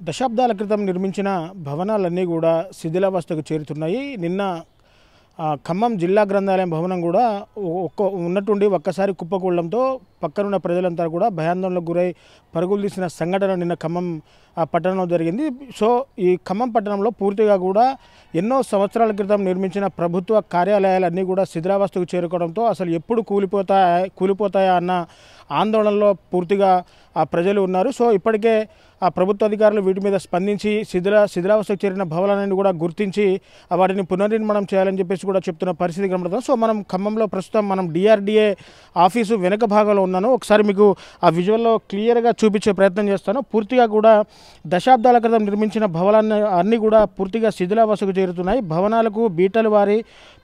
దశాబ్దాల క్రితం నిర్మించిన భవనాలన్నీ కూడా శిథిలావస్థకు చేరుతున్నాయి. నిన్న ఖమ్మం జిల్లా గ్రంథాలయం భవనం కూడా ఉన్నట్టుండి ఒక్కసారి కుప్పకూలడంతో పక్కనున్న ప్రజలంతా కూడా భయాందోళనకు గురై పరుగులు తీసిన సంఘటన నిన్న ఖమ్మం పట్టణంలో జరిగింది. సో ఈ ఖమ్మం పట్టణంలో పూర్తిగా కూడా ఎన్నో సంవత్సరాల క్రితం నిర్మించిన ప్రభుత్వ కార్యాలయాలన్నీ కూడా శిథిలావస్థకు చేరుకోవడంతో అసలు ఎప్పుడు కూలిపోతాయా అన్న ఆందోళనలో పూర్తిగా ప్రజలు ఉన్నారు. సో ఇప్పటికే ప్రభుత్వ అధికారులు వీటి మీద స్పందించి శిథిలావస్థకు చేరిన భవనాలను కూడా గుర్తించి వాటిని పునర్నిర్మాణం చేయాలని చెప్పేసి కూడా చెప్తున్న పరిస్థితి కనబడుతుంది. సో మనం ఖమ్మంలో ప్రస్తుతం మనం డిఆర్డిఏ ఆఫీసు వెనక భాగంలో ఉన్నాను. ఒకసారి మీకు ఆ విజువల్లో క్లియర్గా చూపించే ప్రయత్నం చేస్తాను. పూర్తిగా కూడా దశాబ్దాల క్రితం నిర్మించిన భవనాన్ని అన్నీ కూడా పూర్తిగా శిథిలావస్థకు చేరుతున్నాయి. భవనాలకు బీటలు వారి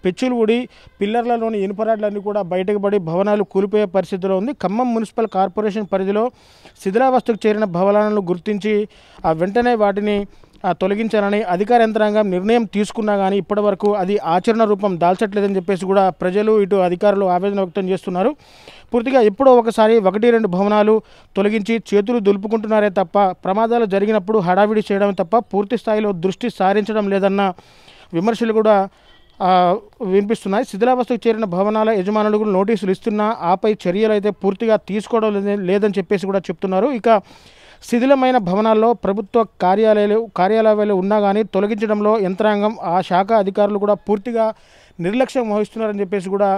పెచ్చులు ఊడి పిల్లర్లలోని ఇనుపరాడ్లన్నీ కూడా బయటకు పడి భవనాలు కూలిపోయే పరిస్థితిలో ఉంది. ఖమ్మం మున్సిపల్ కార్పొరేషన్ పరిధిలో శిథిలావస్థకు చేరిన భవనాలను గుర్తించి వెంటనే వాటిని తొలగించాలని అధికార యంత్రాంగం నిర్ణయం తీసుకున్నా కానీ ఇప్పటివరకు అది ఆచరణ రూపం దాల్చట్లేదని చెప్పేసి కూడా ప్రజలు ఇటు అధికారులు ఆవేదన వ్యక్తం చేస్తున్నారు. పూర్తిగా ఎప్పుడో ఒకసారి 1-2 భవనాలు తొలగించి చేతులు దులుపుకుంటున్నారే తప్ప ప్రమాదాలు జరిగినప్పుడు హడావిడి చేయడం తప్ప పూర్తి స్థాయిలో దృష్టి సారించడం లేదన్న విమర్శలు కూడా వినిపిస్తున్నాయి. శిథిలావస్థకు చేరిన భవనాల యజమానులకు నోటీసులు ఇస్తున్నా ఆపై చర్యలు అయితే పూర్తిగా తీసుకోవడం లేదని చెప్పేసి కూడా చెప్తున్నారు. ఇక శిథిలమైన భవనాల్లో ప్రభుత్వ కార్యాలయాలు ఉన్నా కానీ తొలగించడంలో యంత్రాంగం ఆ శాఖ అధికారులు కూడా పూర్తిగా నిర్లక్ష్యం వహిస్తున్నారని చెప్పేసి కూడా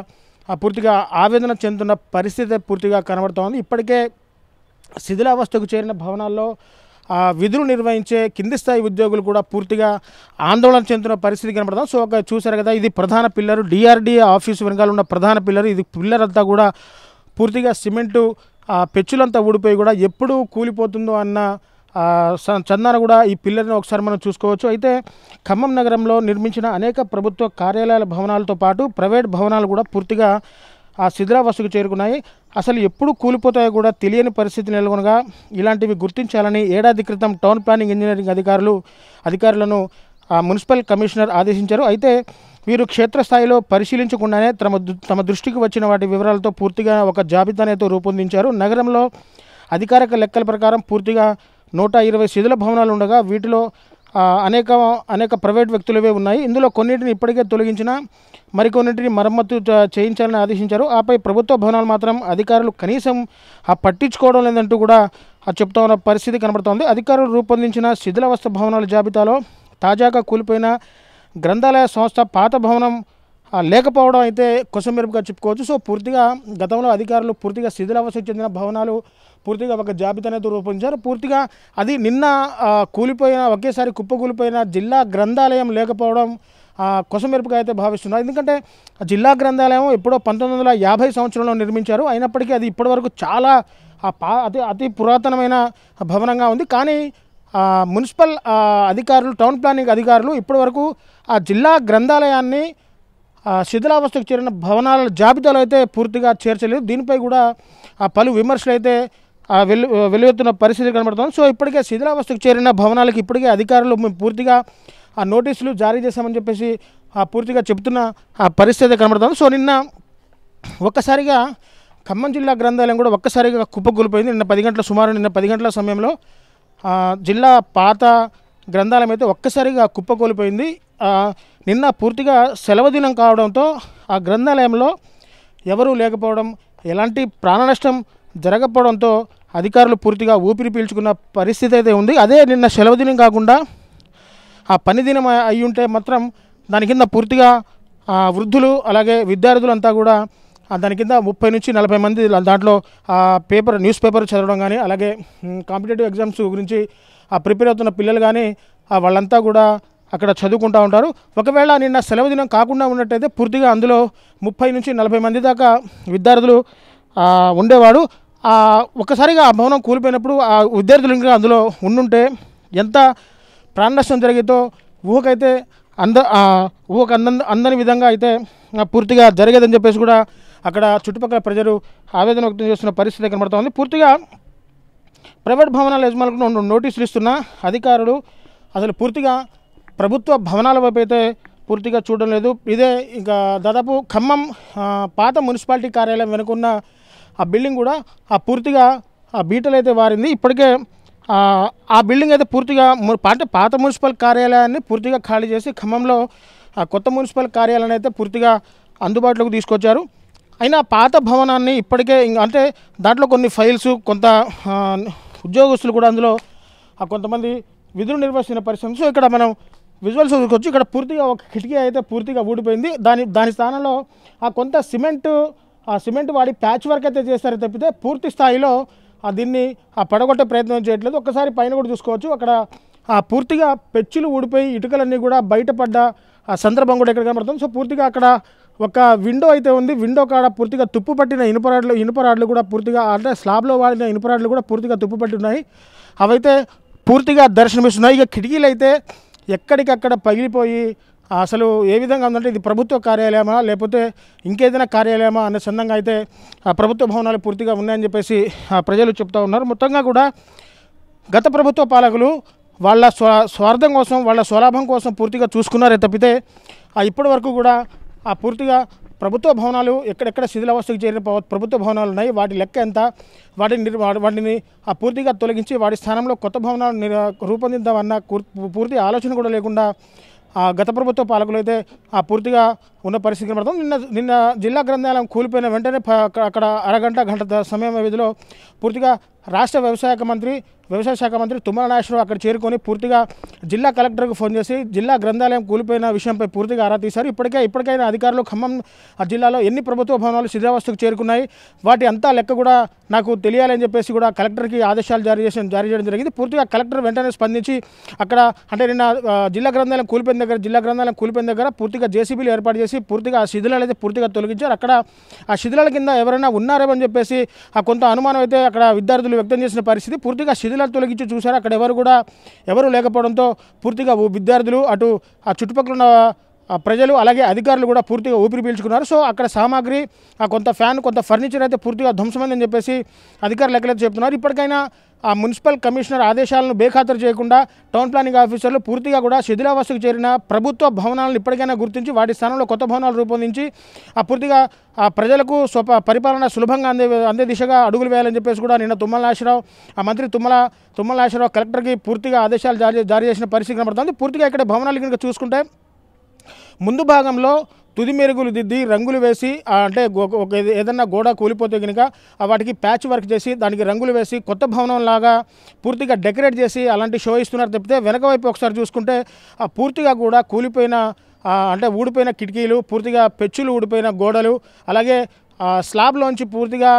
పూర్తిగా ఆవేదన చెందుతున్న పరిస్థితి పూర్తిగా కనబడుతోంది. ఇప్పటికే శిథిలావస్థకు చేరిన భవనాల్లో విధులు నిర్వహించే కింది స్థాయి ఉద్యోగులు కూడా పూర్తిగా ఆందోళన చెందుతున్న పరిస్థితి కనబడుతుంది. సో ఒక చూశారు కదా, ఇది ప్రధాన పిల్లరు, డిఆర్డిఏ ఆఫీసు వెనకాల ఉన్న ప్రధాన పిల్లరు. ఇది పిల్లర్ అంతా కూడా పూర్తిగా సిమెంటు పెచ్చులంతా ఊడిపోయి కూడా ఎప్పుడు కూలిపోతుందో అన్న చందాన కూడా ఈ పిల్లర్ని ఒకసారి మనం చూసుకోవచ్చు. అయితే ఖమ్మం నగరంలో నిర్మించిన అనేక ప్రభుత్వ కార్యాలయాల భవనాలతో పాటు ప్రైవేట్ భవనాలు కూడా పూర్తిగా శిథిలావస్థకు చేరుకున్నాయి. అసలు ఎప్పుడు కూలిపోతాయో కూడా తెలియని పరిస్థితి నెలకొనగా ఇలాంటివి గుర్తించాలని ఏడాది క్రితం టౌన్ ప్లానింగ్ ఇంజనీరింగ్ అధికారులను మున్సిపల్ కమిషనర్ ఆదేశించారు. అయితే వీరు క్షేత్రస్థాయిలో పరిశీలించకుండానే తమ దృష్టికి వచ్చిన వాటి వివరాలతో పూర్తిగా ఒక జాబితానైతే రూపొందించారు. నగరంలో అధికారిక లెక్కల ప్రకారం పూర్తిగా 120 శిథిల భవనాలు ఉండగా వీటిలో అనేక ప్రైవేట్ వ్యక్తులవే ఉన్నాయి. ఇందులో కొన్నింటిని ఇప్పటికే తొలగించిన మరికొన్నింటిని మరమ్మతు చేయించాలని ఆదేశించారు. ఆపై ప్రభుత్వ భవనాలు మాత్రం అధికారులు కనీసం పట్టించుకోవడం లేదంటూ కూడా చెప్తా ఉన్న పరిస్థితి కనబడుతోంది. అధికారులు రూపొందించిన శిథిలావస్థ భవనాల జాబితాలో తాజాగా కూలిపోయిన గ్రంథాలయ సంస్థ పాత భవనం లేకపోవడం అయితే కొసమెరుపుగా చెప్పుకోవచ్చు. సో పూర్తిగా గతంలో అధికారులు పూర్తిగా శిథిలావస్థకు చెందిన భవనాలు పూర్తిగా ఒక జాబితానైతే రూపొందించారు. పూర్తిగా అది నిన్న ఒకేసారి కుప్పకూలిపోయిన జిల్లా గ్రంథాలయం లేకపోవడం కొసమెరుపుగా అయితే భావిస్తున్నారు. ఎందుకంటే జిల్లా గ్రంథాలయం ఎప్పుడో 1950 సంవత్సరంలో నిర్మించారు. అయినప్పటికీ అది ఇప్పటివరకు చాలా అతి పురాతనమైన భవనంగా ఉంది. కానీ మున్సిపల్ అధికారులు, టౌన్ ప్లానింగ్ అధికారులు ఇప్పటివరకు ఆ జిల్లా గ్రంథాలయాన్ని శిథిలావస్థకు చేరిన భవనాల జాబితాలో అయితే పూర్తిగా చేర్చలేదు. దీనిపై కూడా పలు విమర్శలు అయితే వెలువెత్తున్న పరిస్థితి కనబడుతుంది. సో ఇప్పటికే శిథిలావస్థకు చేరిన భవనాలకు ఇప్పటికే అధికారులు పూర్తిగా నోటీసులు జారీ చేశామని చెప్పేసి పూర్తిగా చెబుతున్న పరిస్థితి కనబడుతుంది. సో నిన్న ఒక్కసారిగా ఖమ్మం జిల్లా గ్రంథాలయం కూడా ఒక్కసారిగా కుప్పకూలిపోయింది. నిన్న 10 గంటల సమయంలో జిల్లా పాత గ్రంథాలయం అయితే ఒక్కసారిగా కుప్పకూలిపోయింది. నిన్న పూర్తిగా సెలవు దినం కావడంతో ఆ గ్రంథాలయంలో ఎవరూ లేకపోవడం, ఎలాంటి ప్రాణ నష్టం జరగకపోవడంతో అధికారులు పూర్తిగా ఊపిరి పీల్చుకున్న పరిస్థితి అయితే ఉంది. అదే నిన్న సెలవు దినం కాకుండా ఆ పని దినం అయి ఉంటే మాత్రం దాని కింద పూర్తిగా వృద్ధులు అలాగే విద్యార్థులంతా కూడా దాని కింద 30 నుంచి 40 మంది దాంట్లో న్యూస్ పేపర్ చదవడం కానీ అలాగే కాంపిటేటివ్ ఎగ్జామ్స్ గురించి ప్రిపేర్ అవుతున్న పిల్లలు కానీ వాళ్ళంతా కూడా అక్కడ చదువుకుంటూ ఉంటారు. ఒకవేళ నిన్న సెలవు దినం కాకుండా ఉన్నట్టయితే పూర్తిగా అందులో 30 నుంచి 40 మంది దాకా విద్యార్థులు ఉండేవాడు. ఒక్కసారిగా ఆ భవనం కూలిపోయినప్పుడు ఆ విద్యార్థులు ఇంకా అందులో ఉండుంటే ఎంత ప్రాణ నష్టం జరిగితో ఊహకైతే అందని విధంగా అయితే పూర్తిగా జరిగేదని చెప్పేసి కూడా అక్కడ చుట్టుపక్కల ప్రజలు ఆవేదన వ్యక్తం చేస్తున్న పరిస్థితి కనబడుతోంది. పూర్తిగా ప్రైవేట్ భవనాల యజమానులకు నోటీసులు ఇస్తున్న అధికారులు అసలు పూర్తిగా ప్రభుత్వ భవనాల వైపు అయితే పూర్తిగా చూడడం లేదు. ఇదే ఇంకా దాదాపు ఖమ్మం పాత మున్సిపాలిటీ కార్యాలయం వెనుకున్న ఆ బిల్డింగ్ కూడా పూర్తిగా బీటలు అయితే వారింది. ఇప్పటికే ఆ బిల్డింగ్ అయితే పూర్తిగా అంటే పాత మున్సిపల్ కార్యాలయాన్ని పూర్తిగా ఖాళీ చేసి ఖమ్మంలో కొత్త మున్సిపల్ కార్యాలయాన్ని అయితే పూర్తిగా అందుబాటులోకి తీసుకొచ్చారు. అయినా పాత భవనాన్ని ఇప్పటికే అంటే దాంట్లో కొన్ని ఫైల్స్ కొంత ఉద్యోగస్తులు కూడా అందులో కొంతమంది విధులు నిర్వహిస్తున్న పరిస్థితి. సో ఇక్కడ మనం విజువల్స్ వచ్చి ఇక్కడ పూర్తిగా ఒక కిటికీ అయితే పూర్తిగా ఊడిపోయింది. దాని స్థానంలో కొంత సిమెంట్ వాడి ప్యాచ్ వర్క్ అయితే చేస్తారు తప్పితే పూర్తి స్థాయిలో దీన్ని పడగొట్టే ప్రయత్నం చేయట్లేదు. ఒక్కసారి పైన కూడా చూసుకోవచ్చు, అక్కడ పూర్తిగా పెచ్చులు ఊడిపోయి ఇటుకలన్నీ కూడా బయటపడ్డ సందర్భం కూడా ఇక్కడ కనబడుతుంది. సో పూర్తిగా అక్కడ ఒక విండో అయితే ఉంది. విండో కాడ పూర్తిగా తుప్పు పట్టిన ఇనుపరాడ్లు కూడా పూర్తిగా అంటే స్లాబ్లో వాడిన ఇనుపరాడ్లు కూడా పూర్తిగా తుప్పు పట్టి ఉన్నాయి. అవైతే పూర్తిగా దర్శనమిస్తున్నాయి. ఇక కిటికీలు అయితే ఎక్కడికక్కడ పగిలిపోయి అసలు ఏ విధంగా ఉందంటే ఇది ప్రభుత్వ కార్యాలయమా లేకపోతే ఇంకేదైనా కార్యాలయమా అనే సందంగా అయితే ప్రభుత్వ భవనాలు పూర్తిగా ఉన్నాయని చెప్పేసి ప్రజలు చెప్తూ ఉన్నారు. మొత్తంగా కూడా గత ప్రభుత్వ పాలకులు వాళ్ళ స్వార్థం కోసం వాళ్ళ స్వలాభం కోసం పూర్తిగా చూసుకున్నారే తప్పితే ఇప్పటి వరకు కూడా పూర్తిగా ప్రభుత్వ భవనాలు ఎక్కడెక్కడ శిథిలావస్థకు చేరిన ప్రభుత్వ భవనాలు ఉన్నాయి, వాటి లెక్క ఎంత, వాటిని పూర్తిగా తొలగించి వాటి స్థానంలో కొత్త భవనాలు రూపొందిద్దామన్న పూర్తి ఆలోచన కూడా లేకుండా గత ప్రభుత్వ పాలకులు అయితే పూర్తిగా ఉన్న పరిస్థితి కనబడుతుంది. నిన్న జిల్లా గ్రంథాలయం కూలిపోయిన వెంటనే అక్కడ గంట సమయం వ్యవధిలో పూర్తిగా రాష్ట్ర వ్యవసాయ శాఖ మంత్రి తుమ్మల నాగేశ్వరరావు అక్కడ చేరుకొని పూర్తిగా జిల్లా కలెక్టర్కు ఫోన్ చేసి జిల్లా గ్రంథాలయం కూలిపోయిన విషయంపై పూర్తిగా ఆరా తీశారు. ఇప్పటికైనా అధికారులు ఖమ్మం జిల్లాలో ఎన్ని ప్రభుత్వ భవనాలు శిథిలావస్థకు చేరుకున్నాయి, వాటి అంతా లెక్క కూడా నాకు తెలియాలని చెప్పేసి కూడా కలెక్టర్కి ఆదేశాలు జారీ చేయడం జరిగింది. పూర్తిగా కలెక్టర్ వెంటనే స్పందించి అక్కడ అంటే నిన్న జిల్లా గ్రంథాలయం కూలిపోయిన దగ్గర పూర్తిగా జేసీబీలు ఏర్పాటు చేసి పూర్తిగా ఆ శిథిలాలు అయితే పూర్తిగా తొలగించారు. అక్కడ ఆ శిథిలాల కింద ఎవరైనా ఉన్నారేమని చెప్పేసి కొంత అనుమానం అయితే అక్కడ విద్యార్థులు వ్యక్తం చేసిన పరిస్థితి. పూర్తిగా శిథిలాలు తొలగించి చూశారు, అక్కడ ఎవరు లేకపోవడంతో పూర్తిగా విద్యార్థులు అటు ఆ చుట్టుపక్కల ఉన్న ప్రజలు అలాగే అధికారులు కూడా పూర్తిగా ఊపిరి పీల్చుకున్నారు. సో అక్కడ సామాగ్రి కొంత ఫ్యాన్ కొంత ఫర్నిచర్ అయితే పూర్తిగా ధ్వంసమైందని చెప్పేసి అధికారులు లెక్కలైతే చెప్తున్నారు. ఇప్పటికైనా ఆ మున్సిపల్ కమిషనర్ ఆదేశాలను బేఖాతరు చేయకుండా టౌన్ ప్లానింగ్ ఆఫీసర్లు పూర్తిగా కూడా శిథిలావస్థకు చేరిన ప్రభుత్వ భవనాలను ఇప్పటికైనా గుర్తించి వాటి స్థానంలో కొత్త భవనాలు రూపొందించి ప్రజలకు పరిపాలన సులభంగా అందే దిశగా అడుగులు వేయాలని చెప్పేసి కూడా నిన్న మంత్రి తుమ్మల నాగేశ్వరరావు కలెక్టర్కి పూర్తిగా ఆదేశాలు జారీ చేసిన పరిస్థితి కనబడుతుంది. పూర్తిగా ఇక్కడ భవనాలు కనుక చూసుకుంటే ముందు భాగంలో తుది మెరుగులు దిద్ది రంగులు వేసి అంటే ఏదన్నా గోడ కూలిపోతే కనుక వాటికి ప్యాచ్ వర్క్ చేసి దానికి రంగులు వేసి కొత్త భవనం లాగా పూర్తిగా డెకరేట్ చేసి అలాంటి షో ఇస్తున్నారు తప్పితే వెనక వైపు ఒకసారి చూసుకుంటే పూర్తిగా కూడా కూలిపోయిన అంటే ఊడిపోయిన కిటికీలు, పూర్తిగా పెచ్చులు ఊడిపోయిన గోడలు, అలాగే స్లాబ్లోంచి పూర్తిగా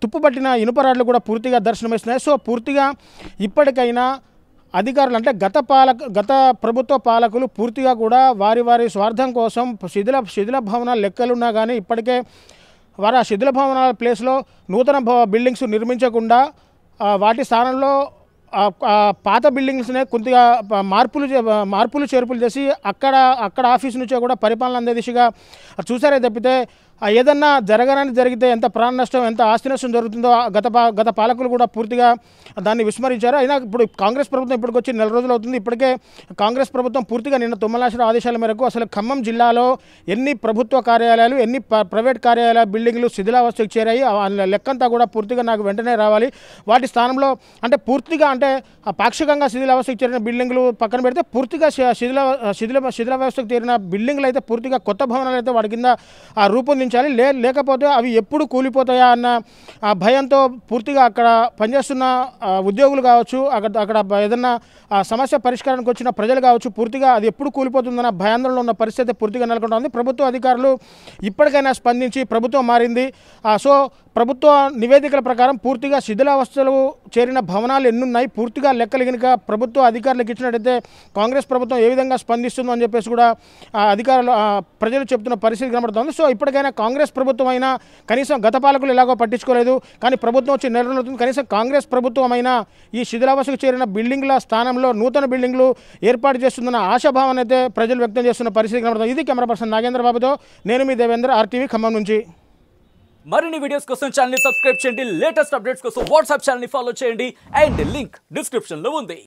తుప్పుపట్టిన ఇనుపరాడ్లు కూడా పూర్తిగా దర్శనమిస్తున్నాయి. సో పూర్తిగా ఇప్పటికైనా అధికారులు అంటే గత ప్రభుత్వ పాలకులు పూర్తిగా కూడా వారి స్వార్థం కోసం శిథిల భవనాల లెక్కలున్నా కానీ ఇప్పటికే వారు ఆ శిథిల భవనాల ప్లేస్లో నూతన బిల్డింగ్స్ నిర్మించకుండా వాటి స్థానంలో పాత బిల్డింగ్స్నే కొద్దిగా మార్పులు చేర్పులు చేసి అక్కడ ఆఫీస్ నుంచే కూడా పరిపాలన అందే దిశగా చూసారే తప్పితే ఏదన్నా జరిగితే ఎంత ప్రాణ నష్టం ఎంత ఆస్తి నష్టం జరుగుతుందో గత పాలకులు కూడా పూర్తిగా దాన్ని విస్మరించారు. అయినా ఇప్పుడు కాంగ్రెస్ ప్రభుత్వం ఇప్పటికి వచ్చి 4 రోజులు అవుతుంది. ఇప్పటికే కాంగ్రెస్ ప్రభుత్వం పూర్తిగా నిన్న తుమ్మల నాగేశ్వరరావు ఆదేశాల మేరకు అసలు ఖమ్మం జిల్లాలో ఎన్ని ప్రభుత్వ కార్యాలయాలు ఎన్ని ప్రైవేట్ కార్యాలయ బిల్డింగ్లు శిథిలావస్థకు చేరాయి లెక్కంతా కూడా పూర్తిగా నాకు వెంటనే రావాలి. వాటి స్థానంలో అంటే పూర్తిగా అంటే పాక్షికంగా శిథిలావస్థకు చేరిన బిల్డింగ్లు పక్కన పెడితే పూర్తిగా శిథిలావస్థకు చేరిన బిల్డింగ్లు అయితే పూర్తిగా కొత్త భవనాలు అయితే వాటి కింద రూపొందించాలి. లేకపోతే అవి ఎప్పుడు కూలిపోతాయా అన్న భయంతో పూర్తిగా అక్కడ పనిచేస్తున్న ఉద్యోగులు కావచ్చు, అక్కడ ఏదన్నా సమస్య పరిష్కారానికి వచ్చిన ప్రజలు కావచ్చు, పూర్తిగా అది ఎప్పుడు కూలిపోతుందన్న భయాందోళనలో ఉన్న పరిస్థితి పూర్తిగా నెలకొంటుంది. ప్రభుత్వ అధికారులు ఇప్పటికైనా స్పందించి ప్రభుత్వం మారింది. సో ప్రభుత్వ నివేదికల ప్రకారం పూర్తిగా శిథిలావస్థలు చేరిన భవనాలు ఎన్నున్నాయి పూర్తిగా లెక్కలు కనుక ప్రభుత్వ అధికారులకు ఇచ్చినట్టయితే కాంగ్రెస్ ప్రభుత్వం ఏ విధంగా స్పందిస్తుందో అని చెప్పేసి కూడా ప్రజలు చెప్తున్న పరిస్థితి కనబడుతుంది. సో ఇప్పటికైనా కాంగ్రెస్ ప్రభుత్వం అయినా కనీసం గత పాలకులు ఎలాగో పట్టించుకోలేదు, కానీ ప్రభుత్వం వచ్చి 4 రోజులు అవుతుంది, కనీసం కాంగ్రెస్ ప్రభుత్వం అయినా ఈ శిథిలావస్థకు చేరిన బిల్డింగ్ల స్థానంలో నూతన బిల్డింగ్లు ఏర్పాటు చేస్తుందన్న ఆశాభావాన్ని అయితే ప్రజలు వ్యక్తం చేస్తున్న పరిస్థితి కనబడుతుంది. ఇది కెమెరా పర్సన్ నాగేంద్ర బాబుతో నేను మీ దేవేంద్ర, RTV ఖమ్మం నుంచి. మరిన్ని వీడియోస్ కోసం ఛానల్ ని సబ్స్క్రైబ్ చేయండి, లేటెస్ట్ అప్డేట్స్ కోసం వాట్సాప్ ఛానల్ ని ఫాలో చేయండి అండ్ లింక్ డిస్క్రిప్షన్ లో ఉంది.